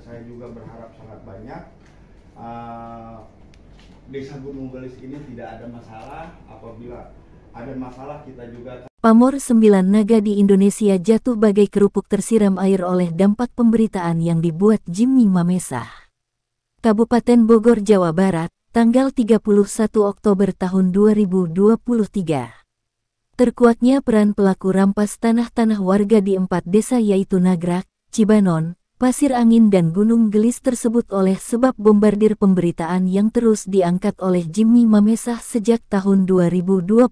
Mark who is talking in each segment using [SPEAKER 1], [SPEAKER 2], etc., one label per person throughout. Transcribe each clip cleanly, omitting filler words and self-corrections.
[SPEAKER 1] saya juga berharap sangat banyak. Desa Gunung Gelis ini tidak ada masalah. Apabila ada masalah kita juga.
[SPEAKER 2] Pamor 9 naga di Indonesia jatuh bagai kerupuk tersiram air oleh dampak pemberitaan yang dibuat Jimmy Mamesah. Kabupaten Bogor, Jawa Barat, tanggal 31 Oktober tahun 2023. Terkuaknya peran pelaku rampas tanah-tanah warga di 4 desa yaitu Nagrak, Cibanon, Pasir Angin dan Gunung Gelis tersebut oleh sebab bombardir pemberitaan yang terus diangkat oleh Jimmy Mamesah sejak tahun 2021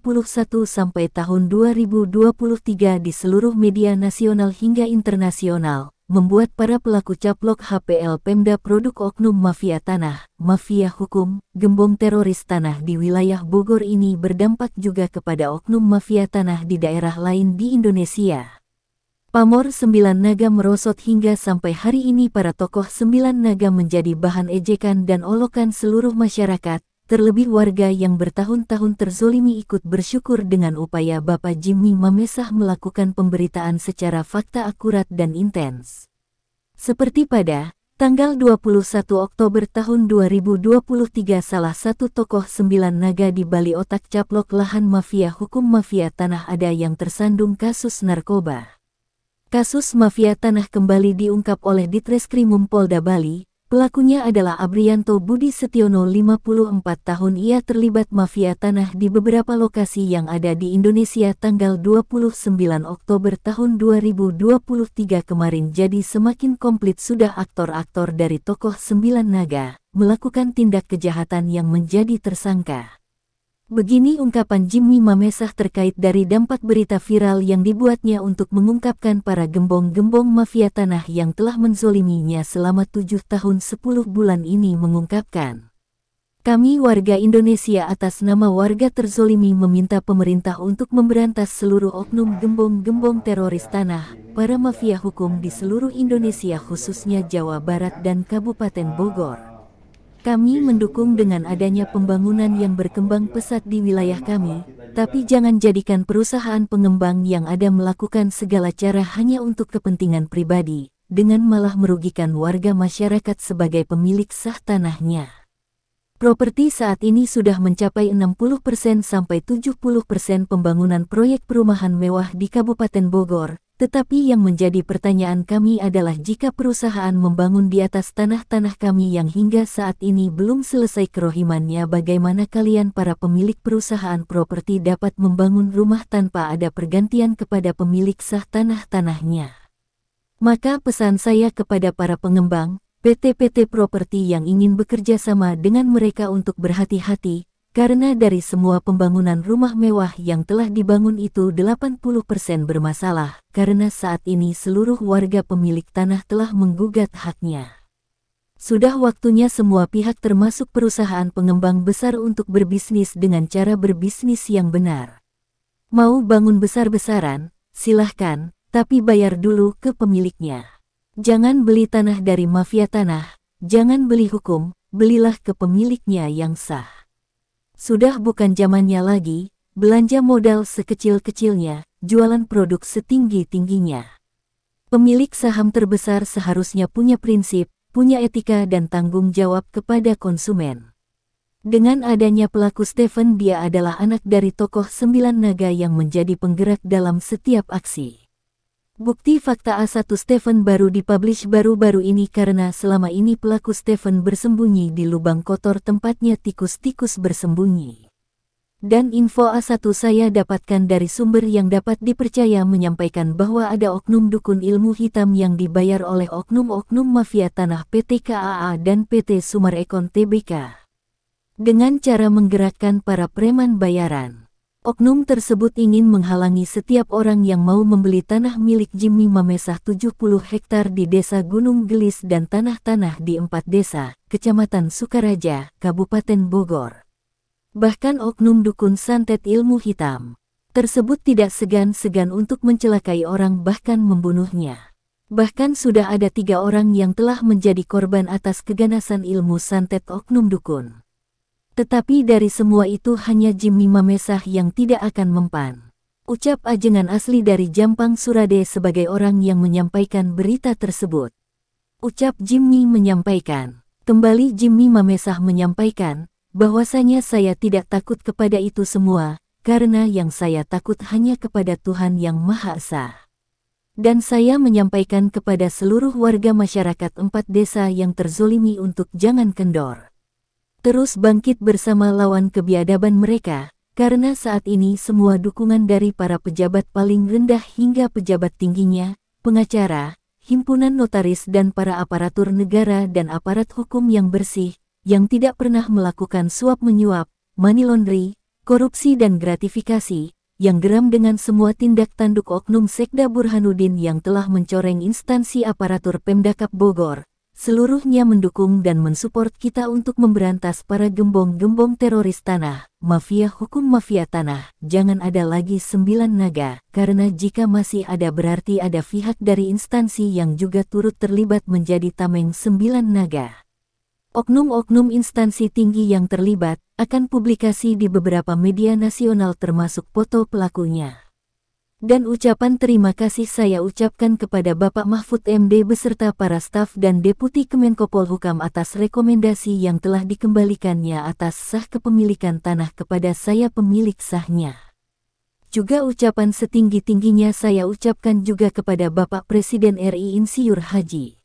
[SPEAKER 2] sampai tahun 2023 di seluruh media nasional hingga internasional, membuat para pelaku caplok HPL Pemda Produk Oknum Mafia Tanah, Mafia Hukum, Gembong Teroris Tanah di wilayah Bogor ini berdampak juga kepada oknum mafia tanah di daerah lain di Indonesia. Pamor 9 naga merosot hingga sampai hari ini para tokoh 9 naga menjadi bahan ejekan dan olokan seluruh masyarakat, terlebih warga yang bertahun-tahun terzolimi ikut bersyukur dengan upaya Bapak Jimmy Mamesah melakukan pemberitaan secara fakta akurat dan intens. Seperti pada tanggal 21 Oktober tahun 2023 salah satu tokoh 9 naga di Bali otak caplok lahan mafia hukum mafia tanah ada yang tersandung kasus narkoba. Kasus mafia tanah kembali diungkap oleh Ditreskrimum Polda Bali. Pelakunya adalah Abrianto Budi Setiono 54 tahun. Ia terlibat mafia tanah di beberapa lokasi yang ada di Indonesia tanggal 29 Oktober tahun 2023 kemarin. Jadi semakin komplit sudah aktor-aktor dari tokoh 9 naga melakukan tindak kejahatan yang menjadi tersangka. Begini ungkapan Jimmy Mamesah terkait dari dampak berita viral yang dibuatnya untuk mengungkapkan para gembong-gembong mafia tanah yang telah menzoliminya selama 7 tahun 10 bulan ini mengungkapkan. Kami warga Indonesia atas nama warga terzolimi meminta pemerintah untuk memberantas seluruh oknum gembong-gembong teroris tanah, para mafia hukum di seluruh Indonesia khususnya Jawa Barat dan Kabupaten Bogor. Kami mendukung dengan adanya pembangunan yang berkembang pesat di wilayah kami, tapi jangan jadikan perusahaan pengembang yang ada melakukan segala cara hanya untuk kepentingan pribadi, dengan malah merugikan warga masyarakat sebagai pemilik sah tanahnya. Properti saat ini sudah mencapai 60% sampai 70% pembangunan proyek perumahan mewah di Kabupaten Bogor. Tetapi yang menjadi pertanyaan kami adalah jika perusahaan membangun di atas tanah-tanah kami yang hingga saat ini belum selesai kerohimannya, bagaimana kalian para pemilik perusahaan properti dapat membangun rumah tanpa ada pergantian kepada pemilik sah tanah-tanahnya? Maka pesan saya kepada para pengembang, PT-PT properti yang ingin bekerja sama dengan mereka untuk berhati-hati, karena dari semua pembangunan rumah mewah yang telah dibangun itu 80% bermasalah, karena saat ini seluruh warga pemilik tanah telah menggugat haknya. Sudah waktunya semua pihak termasuk perusahaan pengembang besar untuk berbisnis dengan cara berbisnis yang benar. Mau bangun besar-besaran, silahkan, tapi bayar dulu ke pemiliknya. Jangan beli tanah dari mafia tanah, jangan beli hukum, belilah ke pemiliknya yang sah. Sudah bukan zamannya lagi, belanja modal sekecil-kecilnya, jualan produk setinggi-tingginya. Pemilik saham terbesar seharusnya punya prinsip, punya etika dan tanggung jawab kepada konsumen. Dengan adanya pelaku Stephen, dia adalah anak dari tokoh 9 naga yang menjadi penggerak dalam setiap aksi. Bukti fakta A1 Stephen baru dipublish baru-baru ini karena selama ini pelaku Stephen bersembunyi di lubang kotor tempatnya tikus-tikus bersembunyi. Dan info A1 saya dapatkan dari sumber yang dapat dipercaya menyampaikan bahwa ada oknum dukun ilmu hitam yang dibayar oleh oknum-oknum mafia tanah PT KAA dan PT Sumarekon Tbk. Dengan cara menggerakkan para preman bayaran. Oknum tersebut ingin menghalangi setiap orang yang mau membeli tanah milik Jimmy Mamesah 70 hektar di Desa Gunung Gelis dan tanah-tanah di 4 desa, Kecamatan Sukaraja, Kabupaten Bogor. Bahkan oknum dukun santet ilmu hitam tersebut tidak segan-segan untuk mencelakai orang bahkan membunuhnya. Bahkan sudah ada 3 orang yang telah menjadi korban atas keganasan ilmu santet oknum dukun. Tetapi dari semua itu hanya Jimmy Mamesah yang tidak akan mempan. Ucap Ajengan asli dari Jampang Surade sebagai orang yang menyampaikan berita tersebut. Ucap Jimmy menyampaikan. Kembali Jimmy Mamesah menyampaikan, bahwasanya saya tidak takut kepada itu semua, karena yang saya takut hanya kepada Tuhan Yang Maha Esa. Dan saya menyampaikan kepada seluruh warga masyarakat 4 desa yang terzolimi untuk jangan kendor. Terus bangkit bersama lawan kebiadaban mereka, karena saat ini semua dukungan dari para pejabat paling rendah hingga pejabat tingginya, pengacara, himpunan notaris dan para aparatur negara dan aparat hukum yang bersih, yang tidak pernah melakukan suap-menyuap, money laundry, korupsi dan gratifikasi, yang geram dengan semua tindak tanduk oknum Sekda Burhanuddin yang telah mencoreng instansi aparatur Pemdakap Bogor, seluruhnya mendukung dan mensupport kita untuk memberantas para gembong-gembong teroris tanah, mafia hukum mafia tanah. Jangan ada lagi 9 naga, karena jika masih ada berarti ada pihak dari instansi yang juga turut terlibat menjadi tameng 9 naga. Oknum-oknum instansi tinggi yang terlibat akan publikasi di beberapa media nasional termasuk foto pelakunya. Dan ucapan terima kasih saya ucapkan kepada Bapak Mahfud MD beserta para staf dan Deputi Kemenko Polhukam atas rekomendasi yang telah dikembalikannya atas sah kepemilikan tanah kepada saya pemilik sahnya. Juga ucapan setinggi-tingginya saya ucapkan juga kepada Bapak Presiden RI Insinyur Haji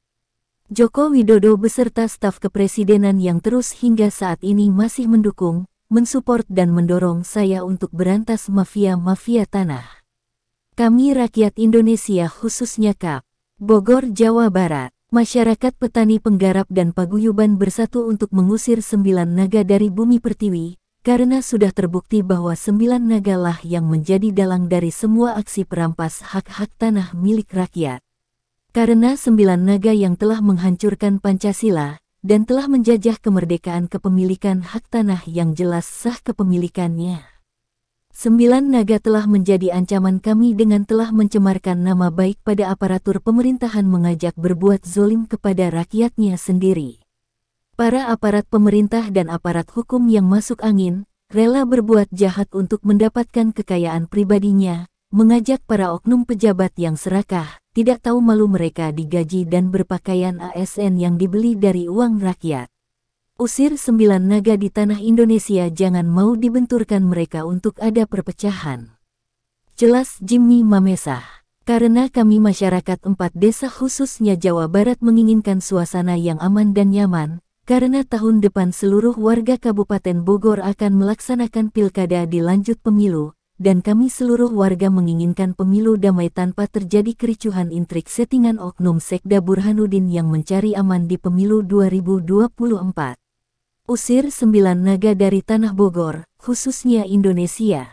[SPEAKER 2] Joko Widodo beserta staf kepresidenan yang terus hingga saat ini masih mendukung, mensupport dan mendorong saya untuk berantas mafia-mafia tanah. Kami rakyat Indonesia khususnya KAP, Bogor, Jawa Barat, masyarakat petani penggarap dan paguyuban bersatu untuk mengusir 9 naga dari bumi pertiwi, karena sudah terbukti bahwa 9 nagalah yang menjadi dalang dari semua aksi perampas hak-hak tanah milik rakyat. Karena 9 naga yang telah menghancurkan Pancasila, dan telah menjajah kemerdekaan kepemilikan hak tanah yang jelas sah kepemilikannya. 9 naga telah menjadi ancaman kami dengan telah mencemarkan nama baik pada aparatur pemerintahan mengajak berbuat zolim kepada rakyatnya sendiri. Para aparat pemerintah dan aparat hukum yang masuk angin, rela berbuat jahat untuk mendapatkan kekayaan pribadinya, mengajak para oknum pejabat yang serakah, tidak tahu malu mereka digaji dan berpakaian ASN yang dibeli dari uang rakyat. Usir 9 naga di tanah Indonesia, jangan mau dibenturkan mereka untuk ada perpecahan. Jelas Jimmy Mamesah. Karena kami masyarakat 4 desa khususnya Jawa Barat menginginkan suasana yang aman dan nyaman, karena tahun depan seluruh warga Kabupaten Bogor akan melaksanakan pilkada di lanjut pemilu, dan kami seluruh warga menginginkan pemilu damai tanpa terjadi kericuhan intrik settingan oknum Sekda Burhanuddin yang mencari aman di pemilu 2024. Usir 9 naga dari tanah Bogor, khususnya Indonesia.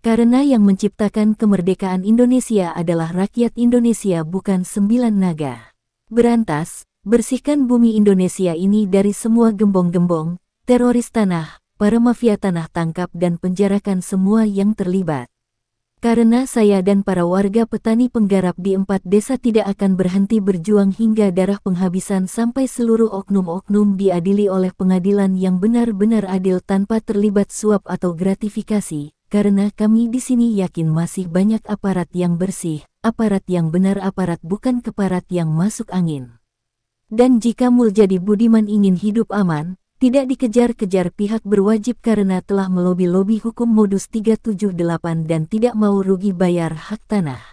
[SPEAKER 2] Karena yang menciptakan kemerdekaan Indonesia adalah rakyat Indonesia bukan 9 naga. Berantas, bersihkan bumi Indonesia ini dari semua gembong-gembong, teroris tanah, para mafia tanah, tangkap dan penjarakan semua yang terlibat. Karena saya dan para warga petani penggarap di 4 desa tidak akan berhenti berjuang hingga darah penghabisan sampai seluruh oknum-oknum diadili oleh pengadilan yang benar-benar adil tanpa terlibat suap atau gratifikasi. Karena kami di sini yakin masih banyak aparat yang bersih, aparat yang benar, aparat bukan keparat yang masuk angin. Dan jika Muljadi Budiman ingin hidup aman, tidak dikejar-kejar pihak berwajib karena telah melobi-lobi hukum modus 378 dan tidak mau rugi bayar hak tanah.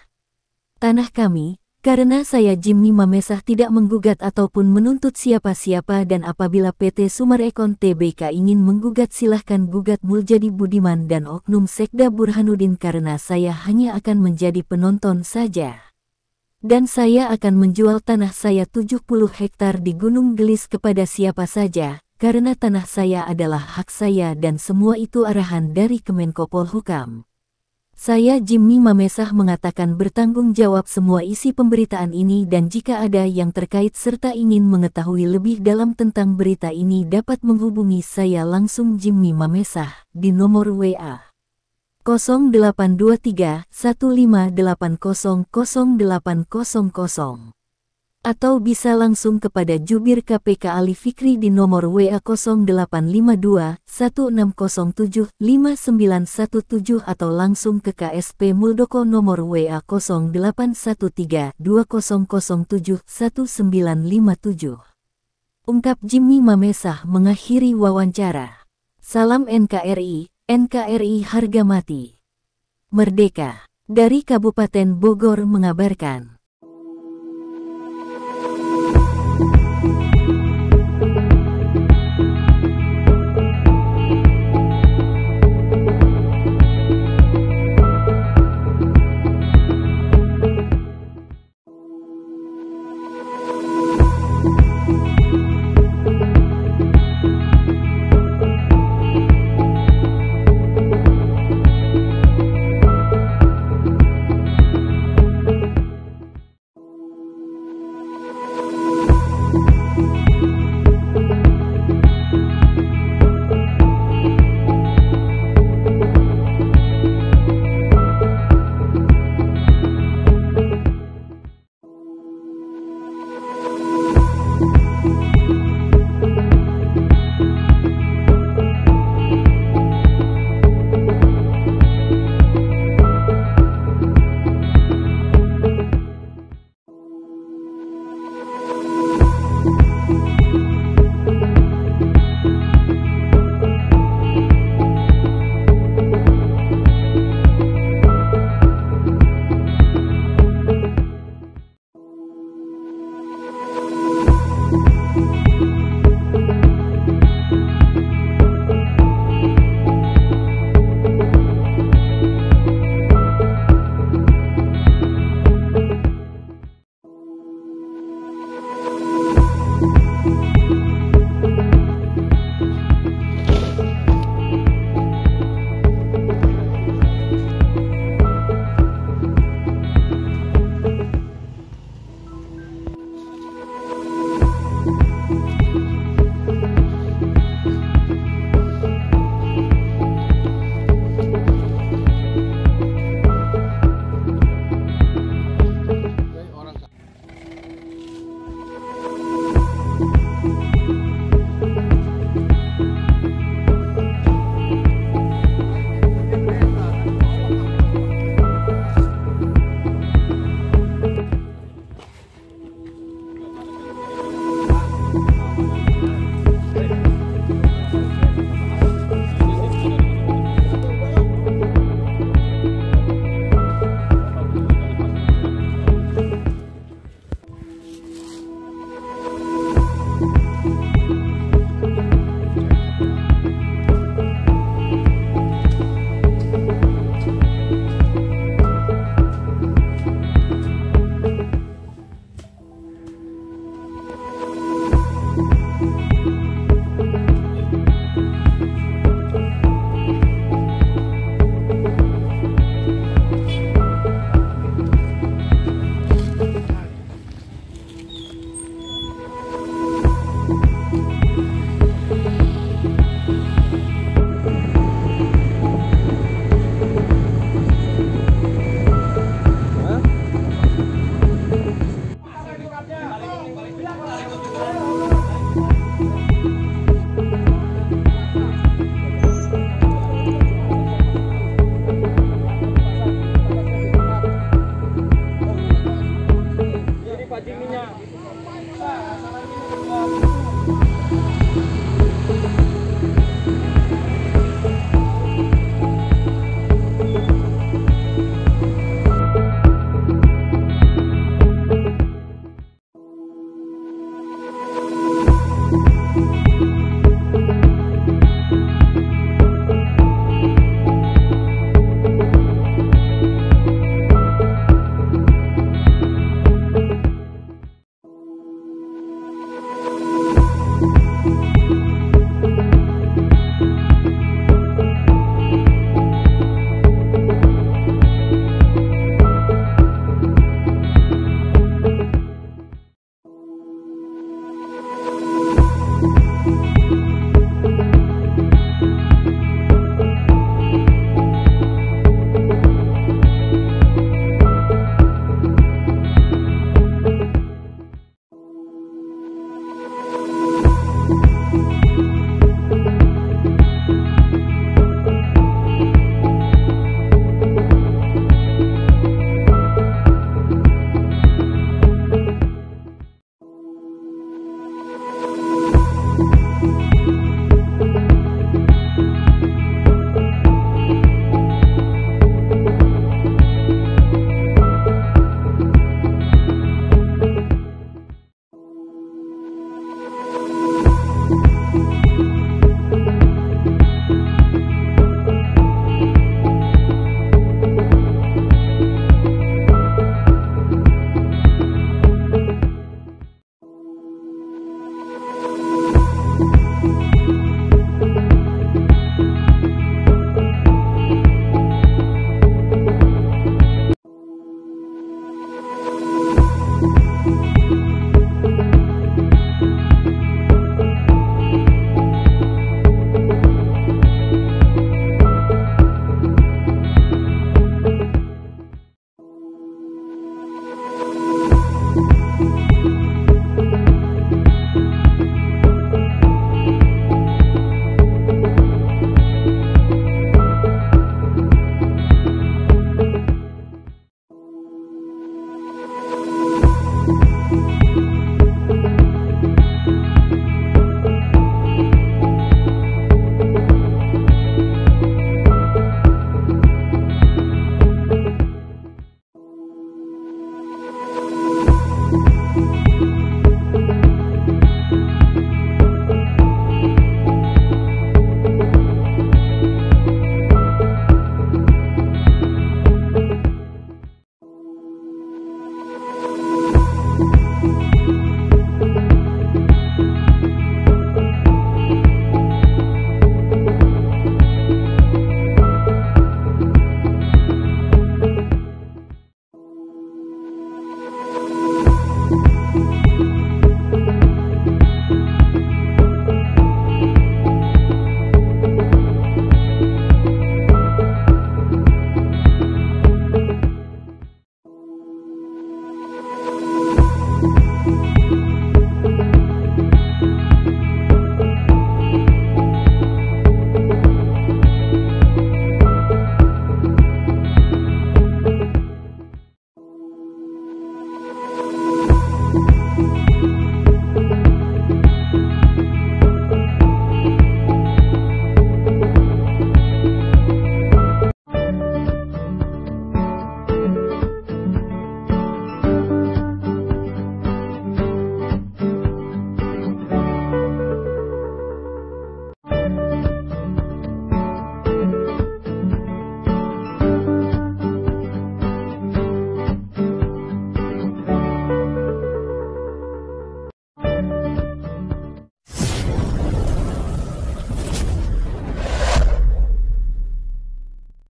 [SPEAKER 2] Tanah kami, karena saya Jimmy Mamesah tidak menggugat ataupun menuntut siapa-siapa, dan apabila PT Sumarekon Tbk ingin menggugat silahkan gugat Muljadi Budiman dan oknum Sekda Burhanuddin, karena saya hanya akan menjadi penonton saja. Dan saya akan menjual tanah saya 70 hektar di Gunung Gelis kepada siapa saja, karena tanah saya adalah hak saya dan semua itu arahan dari Kemenko Polhukam. Saya Jimmy Mamesah mengatakan bertanggung jawab semua isi pemberitaan ini, dan jika ada yang terkait serta ingin mengetahui lebih dalam tentang berita ini dapat menghubungi saya langsung Jimmy Mamesah di nomor WA 0823 1580 0800. Atau bisa langsung kepada Jubir KPK Ali Fikri di nomor WA 0852 1607 5917 atau langsung ke KSP Muldoko nomor WA 0813 2007 1957. Ungkap Jimmy Mamesah mengakhiri wawancara. Salam NKRI, NKRI harga mati. Merdeka! Dari Kabupaten Bogor mengabarkan.